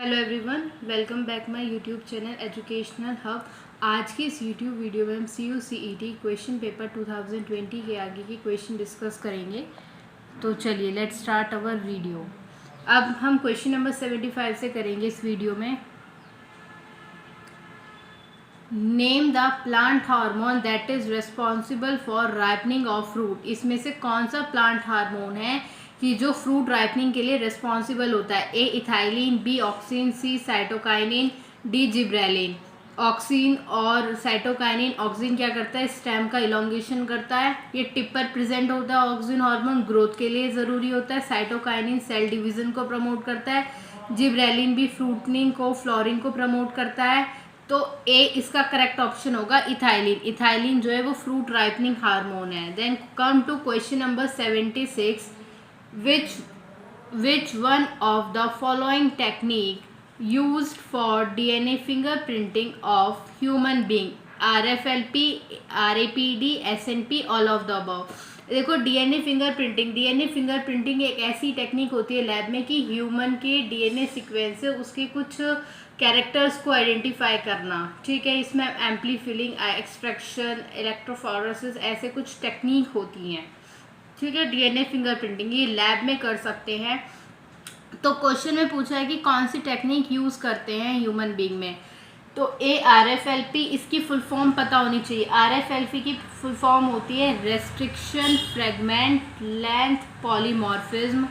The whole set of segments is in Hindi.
Hello everyone, welcome back my YouTube channel educational hub. आज की इस यूट्यूब वीडियो में हम CUCET क्वेश्चन पेपर 2020 के आगे के क्वेश्चन डिस्कस करेंगे। तो चलिए लेट्स स्टार्ट अवर वीडियो। अब हम क्वेश्चन नंबर 75 से करेंगे इस वीडियो में। Name the plant hormone that is responsible for ripening of fruit. इसमें से कौन सा प्लांट हार्मोन है कि जो फ्रूट राइपनिंग के लिए रिस्पॉन्सिबल होता है? ए इथाइलिन, बी ऑक्सिन, सी साइटोकाइनिन, डी जिब्रेलिन। ऑक्सिन और साइटोकाइनिन, ऑक्सिन क्या करता है? स्टेम का इलोंगेशन करता है। ये टिप पर प्रेजेंट होता है। ऑक्सिन हार्मोन ग्रोथ के लिए ज़रूरी होता है। साइटोकाइनिन सेल डिवीजन को प्रमोट करता है। जिब्रेलिन भी फ्रूटनिंग को, फ्लोरिंग को प्रमोट करता है। तो ए इसका करेक्ट ऑप्शन होगा इथाइलिन। इथाइलिन जो है वो फ्रूट राइपनिंग हार्मोन है। Then come to question number 76। which one of the following technique used for DNA fingerprinting of human being? RFLP, RAPD, SNP, all of the above। देखो डीएनए फिंगरप्रिंटिंग एक ऐसी टेक्निक होती है लैब में कि ह्यूमन के डीएनए सीक्वेंस से उसके कुछ कैरेक्टर्स को आइडेंटिफाई करना। ठीक है, इसमें एम्पलीफिलिंग, एक्सट्रैक्शन, इलेक्ट्रोफोरेसिस ऐसे कुछ टेक्निक होती हैं। ठीक है, डीएनए फिंगरप्रिंटिंग ये लैब में कर सकते हैं। तो क्वेश्चन में पूछा है कि कौन सी टेक्निक यूज़ करते हैं ह्यूमन बीइंग में। तो ए RFLP, इसकी फुल फॉर्म पता होनी चाहिए। RFLP की फुल फॉर्म होती है restriction fragment length polymorphism.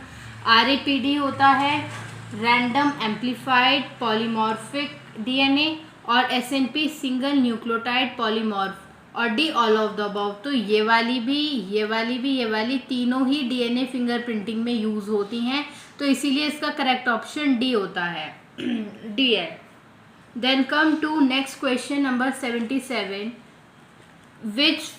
RAPD होता है रैंडम एम्पलीफाइड पॉलीमॉर्फिक DNA और SNP सिंगल न्यूक्लियोटाइड पॉलीमॉर्फ और D all of the above. तो ये वाली तीनों ही डीएनए फिंगरप्रिंटिंग में यूज होती हैं। तो इसीलिए इसका करेक्ट ऑप्शन डी होता है, डी है। Then come to next question number 77। Which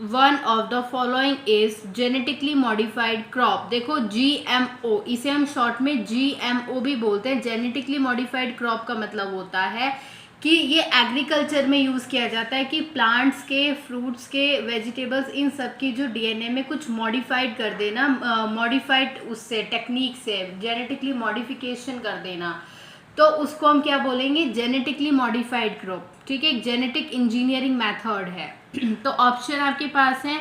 one of the following is genetically modified crop. देखो GMO, इसे हम शॉर्ट में GMO भी बोलते हैं। जेनेटिकली मॉडिफाइड क्रॉप का मतलब होता है कि ये एग्रीकल्चर में यूज़ किया जाता है कि प्लांट्स के, फ्रूट्स के, वेजिटेबल्स, इन सब की जो डीएनए में कुछ मॉडिफाइड कर देना, मॉडिफाइड उससे टेक्निक से जेनेटिकली मॉडिफिकेशन कर देना, तो उसको हम क्या बोलेंगे? Genetically modified crop. ठीक है, जेनेटिक इंजीनियरिंग मेथड है। तो ऑप्शन आपके पास है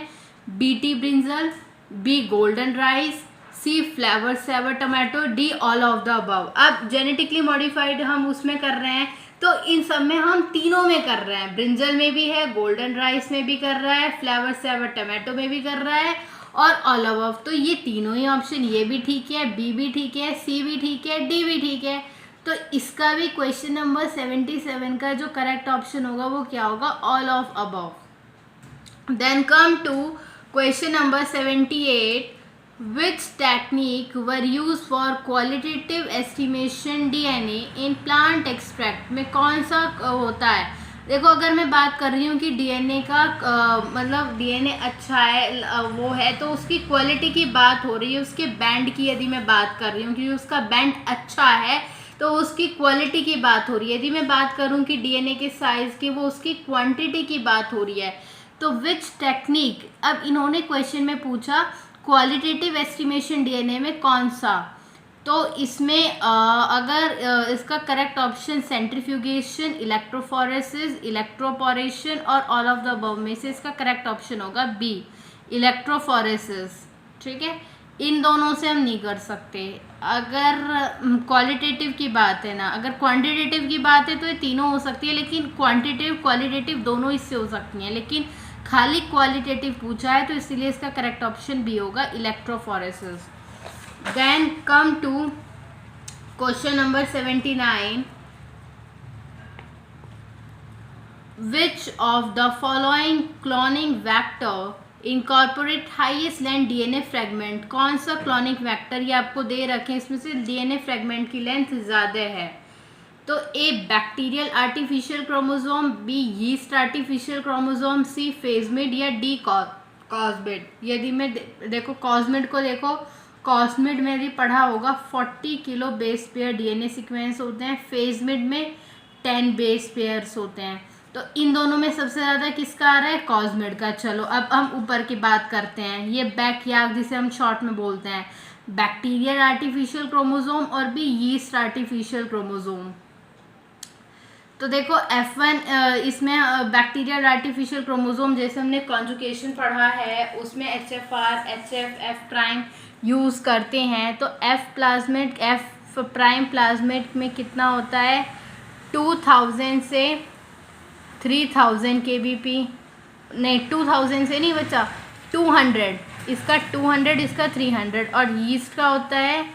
BT brinjal, B golden rice, C Flavr Savr tomato, D all of the above. अब जेनेटिकली मॉडिफाइड हम उसमें कर रहे हैं तो इन सब में हम तीनों में कर रहे हैं। ब्रिंजल में भी है, गोल्डन राइस में भी कर रहा है, फ्लेवर सेवर टमाटो में भी कर रहा है और ऑल अबव। तो ये तीनों ही ऑप्शन, ये भी ठीक है, बी भी ठीक है, सी भी ठीक है, डी भी ठीक है। तो इसका भी क्वेश्चन नंबर 77 का जो करेक्ट ऑप्शन होगा वो क्या होगा? All of above. Then come to question number 78। Which technique were used for qualitative estimation DNA in plant extract? में कौन सा होता है? देखो अगर मैं बात कर रही हूँ कि डीएनए का मतलब डीएनए अच्छा है वो है, तो उसकी क्वालिटी की बात हो रही है। उसके बैंड की यदि मैं बात कर रही हूँ कि उसका बैंड अच्छा है तो उसकी क्वालिटी की बात हो रही है। यदि मैं बात करूँ कि डीएनए के साइज़ की, वो उसकी क्वांटिटी की बात हो रही है। तो विच टेक्निक, अब इन्होंने क्वेश्चन में पूछा क्वालिटेटिव एस्टिमेशन डीएनए में कौन सा, तो इसमें अगर इसका correct option centrifugation, electrophoresis, electroporation और ऑल ऑफ द अबव में से इसका करेक्ट ऑप्शन होगा बी इलेक्ट्रोफोरेसिस। ठीक है, इन दोनों से हम नहीं कर सकते। अगर क्वालिटेटिव की बात है ना, अगर क्वांटिटेटिव की बात है तो ये तीनों हो सकती है, लेकिन क्वांटिटेटिव क्वालिटेटिव दोनों इससे हो सकती हैं, लेकिन खाली क्वालिटेटिव पूछा है तो इसीलिए इसका करेक्ट ऑप्शन भी होगा electrophoresis. Then come to question number 79। Which of the following cloning vector incorporate highest length DNA fragment. कौन सा क्लोनिक वेक्टर ये आपको दे रखे हैं, इसमें से डीएनए फ्रेगमेंट की लेंथ ज़्यादा है? तो A bacterial artificial chromosome, B yeast artificial chromosome, C phagemid या डी कॉस्मिड। यदि मैं देखो कॉस्मिड को देखो, कॉस्मिड में यदि पढ़ा होगा 40 kilo base pair DNA sequence होते हैं, फेजमिड में 10 बेस पेयर्स होते हैं। तो इन दोनों में सबसे ज़्यादा किसका आ रहा है? कॉस्मिड का। चलो अब हम ऊपर की बात करते हैं। ये बैकयार्ड जिसे हम शॉर्ट में बोलते हैं, बैक्टीरियल आर्टिफिशियल क्रोमोसोम और बी यीस्ट आर्टिफिशियल क्रोमोसोम। तो देखो F1 इसमें बैक्टीरियल आर्टिफिशियल क्रोमोसोम जैसे हमने कॉन्जुगेशन पढ़ा है उसमें HFR HF F prime use करते हैं। तो F प्राइम प्लाज्मेट में कितना होता है 2000 से 3000 kbp, नहीं 2000 से नहीं बचा 200, इसका 200 इसका 300 और यीस्ट का होता है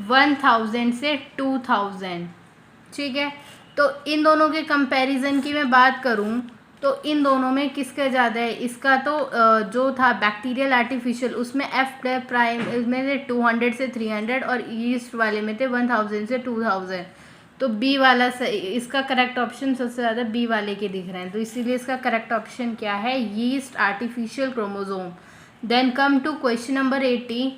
1000 से 2000। ठीक है, तो इन दोनों के कंपैरिजन की मैं बात करूं तो इन दोनों में किसका ज़्यादा है, इसका तो जो था बैक्टीरियल आर्टिफिशियल उसमें F प्राइम में थे 200 से 300 और यीस्ट वाले में थे 1000 से 2000। तो बी वाला इसका करेक्ट ऑप्शन सबसे ज़्यादा बी वाले के दिख रहे हैं, तो इसीलिए इसका करेक्ट ऑप्शन क्या है yeast artificial chromosome. Then come to question number 80,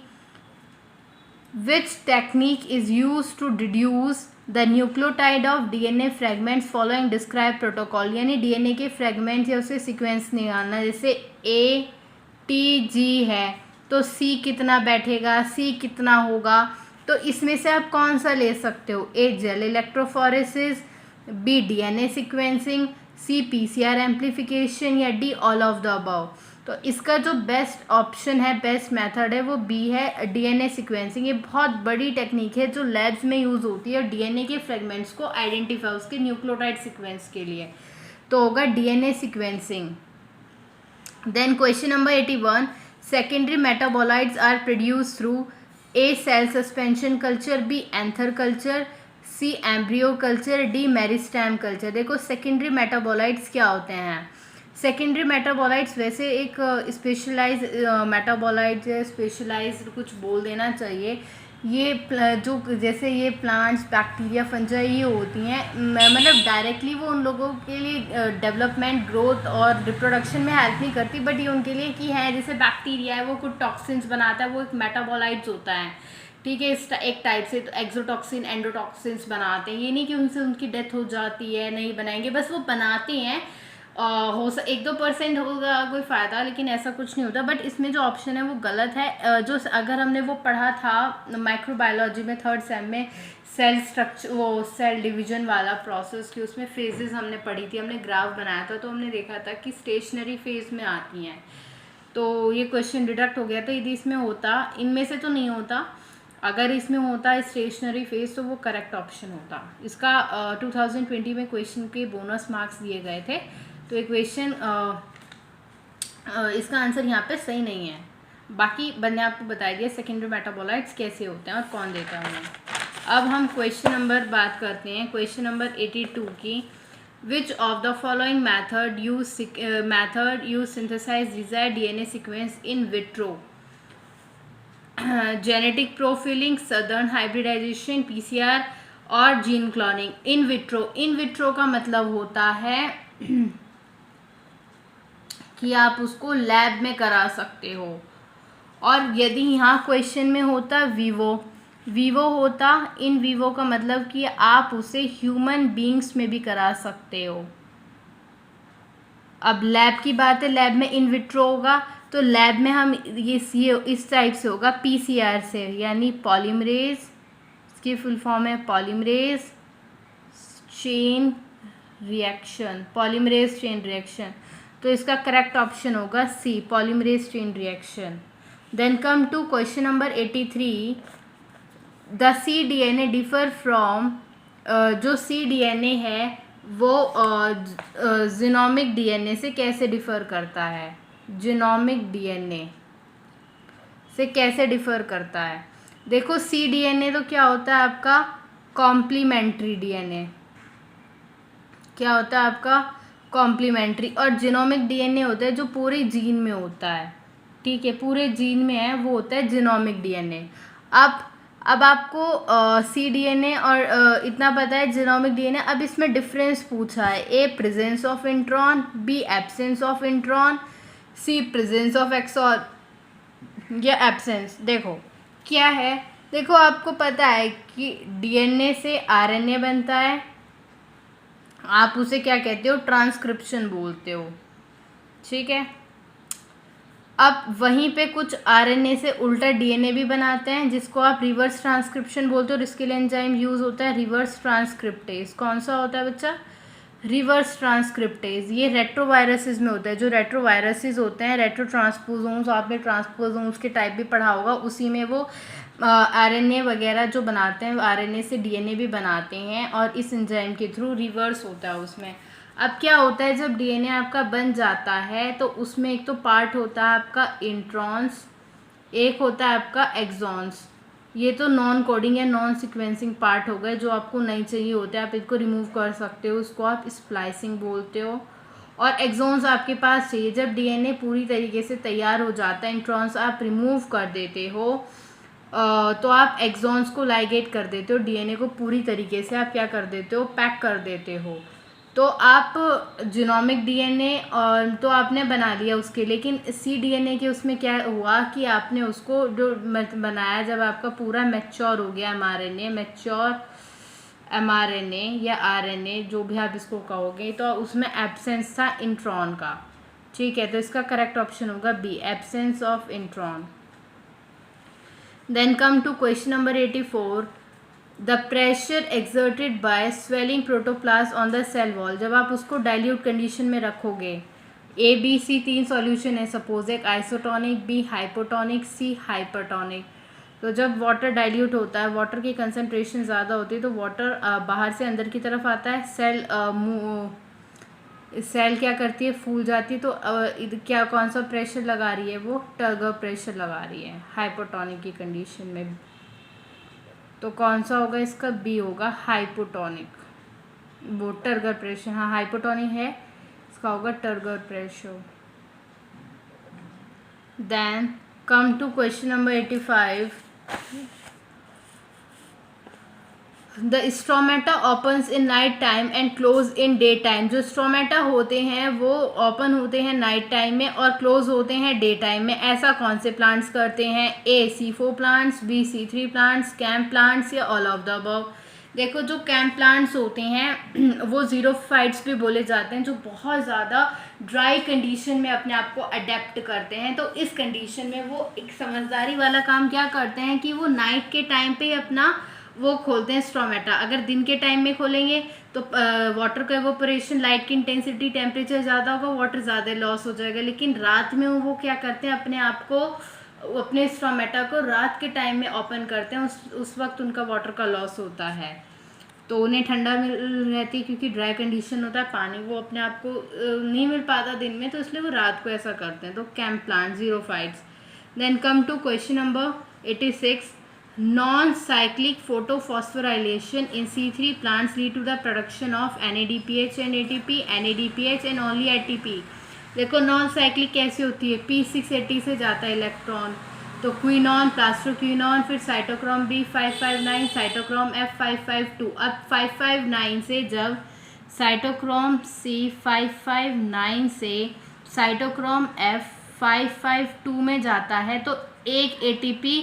which technique is use to deduce the nucleotide of DNA fragments following describe protocol. यानी DNA के फ्रेगमेंट्स या उससे सीक्वेंस निकालना, जैसे ATG है तो C कितना बैठेगा, C कितना होगा, तो इसमें से आप कौन सा ले सकते हो, A gel electrophoresis, B DNA sequencing, C PCR amplification या D all of the above. तो इसका जो बेस्ट ऑप्शन है, बेस्ट मेथड है वो बी है DNA सीक्वेंसिंग। ये बहुत बड़ी टेक्निक है जो लैब्स में यूज़ होती है DNA के फ्रेगमेंट्स को आइडेंटिफाई उसके न्यूक्लियोटाइड सीक्वेंस के लिए, तो होगा DNA sequencing. Then question number 81, secondary metabolites are produce through A cell suspension culture, B anther culture, C embryo culture, D meristem culture. देखो सेकेंडरी मेटाबोलाइट्स क्या होते हैं। सेकेंडरी मेटाबोलाइट्स वैसे एक स्पेशलाइज मेटाबोलाइट्स है, स्पेशलाइज कुछ बोल देना चाहिए। ये जो जैसे ये प्लांट्स बैक्टीरिया फंजाई ये होती हैं, मतलब डायरेक्टली वो उन लोगों के लिए डेवलपमेंट ग्रोथ और रिप्रोडक्शन में हेल्प नहीं करती, बट ये उनके लिए कि है जैसे बैक्टीरिया है वो कुछ टॉक्सिन्स बनाता है, वो एक मेटाबोलाइट्स होता है। ठीक है, इस एक टाइप से तो एक्सोटॉक्सिन एंडोटॉक्सिन्स बनाते हैं। ये नहीं कि उनसे उनकी डेथ हो जाती है, नहीं बनाएंगे, बस वो बनाते हैं। 1-2% होगा कोई फ़ायदा, लेकिन ऐसा कुछ नहीं होता। बट इसमें जो ऑप्शन है वो गलत है। जो अगर हमने वो पढ़ा था माइक्रोबायोलॉजी में 3rd सेम में सेल स्ट्रक्चर, वो सेल डिवीजन वाला प्रोसेस की, उसमें फेजेस हमने पढ़ी थी, हमने ग्राफ बनाया था, तो हमने देखा था कि स्टेशनरी फेज में आती हैं। तो ये क्वेश्चन डिडक्ट हो गया था। यदि इसमें होता, इनमें से तो नहीं होता, अगर इसमें होता स्टेशनरी फेज तो वो करेक्ट ऑप्शन होता। इसका 2020 में क्वेश्चन के बोनस मार्क्स दिए गए थे, तो एक क्वेश्चन इसका आंसर यहाँ पे सही नहीं है। बाकी मैंने आपको बता दिया सेकेंडरी मेटाबोलाइट्स कैसे होते हैं और कौन देता है उन्हें। अब हम क्वेश्चन नंबर बात करते हैं, क्वेश्चन नंबर 82 की। Which of the following method use synthesize desired DNA sequence in vitro. Genetic profiling, Southern hybridization, PCR और जीन क्लोनिंग। इन विट्रो का मतलब होता है कि आप उसको लैब में करा सकते हो, और यदि यहाँ क्वेश्चन में होता वीवो होता, इन वीवो का मतलब कि आप उसे ह्यूमन बीइंग्स में भी करा सकते हो। अब लैब की बात है, लैब में इन विट्रो होगा, तो लैब में हम ये इस टाइप से होगा PCR से, यानी पॉलीमरेज, इसकी फुल फॉर्म है polymerase chain reaction, polymerase chain reaction. तो इसका करेक्ट ऑप्शन होगा C, polymerase chain reaction. Then come to question number 83, the cDNA differ from, जो cDNA है वो जीनोमिक DNA से कैसे डिफ़र करता है, जीनोमिक DNA से कैसे डिफ़र करता है। देखो cDNA तो क्या होता है आपका कॉम्प्लीमेंट्री DNA, क्या होता है आपका कॉम्प्लीमेंट्री, और जीनोमिक DNA होता है जो पूरे जीन में होता है। ठीक है, पूरे जीन में है वो होता है जीनोमिक DNA। अब आपको cDNA और इतना पता है जीनोमिक DNA। अब इसमें डिफरेंस पूछा है, A presence of intron, B absence of intron, C presence of exon या एब्सेंस। देखो क्या है, देखो आपको पता है कि DNA से RNA बनता है, आप उसे क्या कहते हो ट्रांसक्रिप्शन बोलते हो। ठीक है, अब वहीं पे कुछ आरएनए से उल्टा डीएनए भी बनाते हैं, जिसको आप रिवर्स ट्रांसक्रिप्शन बोलते हो, और इसके लिए एंजाइम यूज़ होता है रिवर्स ट्रांसक्रिप्टेज। कौन सा होता है बच्चा? Reverse transcriptase. ये रेट्रोवायरसेस में होता है। जो रेट्रोवायरसेस होते हैं, रेट्रो ट्रांसपोजोम्स, आपने ट्रांसपोजोम्स के टाइप भी पढ़ा होगा, उसी में वो आरएनए वगैरह जो बनाते हैं, आरएनए से डीएनए भी बनाते हैं, और इस एंजाइम के थ्रू रिवर्स होता है उसमें। अब क्या होता है, जब डीएनए आपका बन जाता है तो उसमें एक तो पार्ट होता है आपका इंट्रॉन्स, एक होता है आपका एक्सॉन्स। ये तो नॉन कोडिंग या नॉन सीक्वेंसिंग पार्ट हो गए, जो आपको नहीं चाहिए होते, आप इसको रिमूव कर सकते हो, उसको आप स्प्लाइसिंग बोलते हो। और एक्सॉन्स आपके पास चाहिए जब डीएनए पूरी तरीके से तैयार हो जाता है, इंट्रॉन्स आप रिमूव कर देते हो, तो आप एक्सॉन्स को लाइगेट कर देते हो, डीएनए को पूरी तरीके से आप क्या कर देते हो, पैक कर देते हो। तो आप जीनोमिक डीएनए और तो आपने बना लिया उसके, लेकिन सी डीएनए के उसमें क्या हुआ कि आपने उसको जो बनाया, जब आपका पूरा मैच्योर हो गया एमआरएनए, मैच्योर एमआरएनए या आरएनए जो भी आप इसको कहोगे, तो उसमें एब्सेंस था इंट्रॉन का। ठीक है, तो इसका करेक्ट ऑप्शन होगा B, absence of intron. Then come to question number 84, the pressure exerted by swelling protoplast on the cell wall. जब आप उसको डाइल्यूट कंडीशन में रखोगे, ए बी सी 3 सॉल्यूशन है, सपोज एक isotonic, B hypotonic, C hypertonic. तो जब वाटर डाइल्यूट होता है, वाटर की कंसनट्रेशन ज़्यादा होती है, तो वाटर बाहर से अंदर की तरफ आता है, सेल क्या करती है, फूल जाती है। तो क्या कौन सा प्रेशर लगा रही है, वो टर्गर प्रेशर लगा रही है हाइपोटोनिक की कंडीशन में। तो कौन सा होगा इसका? बी होगा, हाइपोटोनिक। वो टर्गर प्रेशर, हाँ हाइपोटोनिक है, इसका होगा turgor pressure. Then come to question number 85, the stomata opens in night time and close in day time. जो स्ट्रोमेटा होते हैं वो ओपन होते हैं नाइट टाइम में और क्लोज होते हैं डे टाइम में। ऐसा कौन से प्लांट्स करते हैं? A C4 plants, B C3 plants, कैम्प प्लांट्स, या ऑल ऑफ द अबव। देखो, जो कैम्प प्लांट्स होते हैं वो ज़ीरोफाइट्स भी बोले जाते हैं, जो बहुत ज़्यादा ड्राई कंडीशन में अपने आप को अडेप्ट करते हैं। तो इस कंडीशन में वो एक समझदारी वाला काम क्या करते हैं कि वो नाइट के टाइम पे अपना वो खोलते हैं स्ट्रोमेटा। अगर दिन के टाइम में खोलेंगे तो वाटर का एवोपरेशन, लाइट की इंटेंसिटी, टेम्परेचर ज़्यादा होगा, वाटर ज़्यादा लॉस हो जाएगा। लेकिन रात में वो क्या करते हैं, अपने आप को, अपने स्ट्रोमेटा को रात के टाइम में ओपन करते हैं, उस वक्त उनका वाटर का लॉस होता है, तो उन्हें ठंडा मिल रहती है, क्योंकि ड्राई कंडीशन होता है, पानी वो अपने आप को नहीं मिल पाता दिन में, तो इसलिए वो रात को ऐसा करते हैं। तो कैम्प plant, xerophytes. Then come to question number 86, non-cyclic photophosphorylation in C3 plants lead to the production of NADPH and ATP, NADPH and only ATP। देखो नॉन साइक्लिक कैसी होती है, P680 से जाता है इलेक्ट्रॉन, तो क्विनॉन, प्लास्टोक्विनॉन, फिर साइटोक्रोम B559, साइटोक्रोम F552। अब 559 से जब साइटोक्रोम C559 से साइटोक्रोम F552 में जाता है तो एक ATP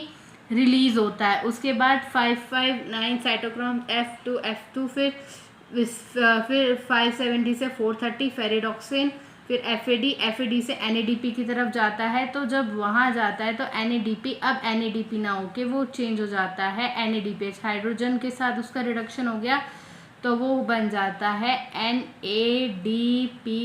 रिलीज़ होता है। उसके बाद 559 साइटोक्रोम F2 फिर 570 से 430 फेरिडॉक्सिन, फिर FAD से NADP की तरफ जाता है। तो जब वहाँ जाता है तो NADP, अब NADP ना होके वो चेंज हो जाता है NADPH, हाइड्रोजन के साथ उसका रिडक्शन हो गया, तो वो बन जाता है NADPH2।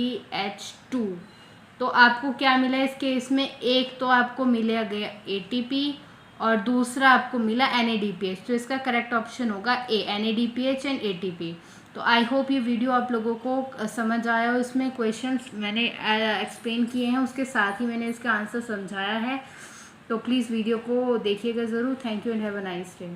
तो आपको क्या मिला इस केस में? एक तो आपको मिला गया ATP और दूसरा आपको मिला NADPH। तो इसका करेक्ट ऑप्शन होगा ए, NADPH एंड ATP। तो आई होप ये वीडियो आप लोगों को समझ आया हो। इसमें क्वेश्चंस मैंने एक्सप्लेन किए हैं, उसके साथ ही मैंने इसका आंसर समझाया है। तो प्लीज़ वीडियो को देखिएगा ज़रूर। Thank you and have a nice day.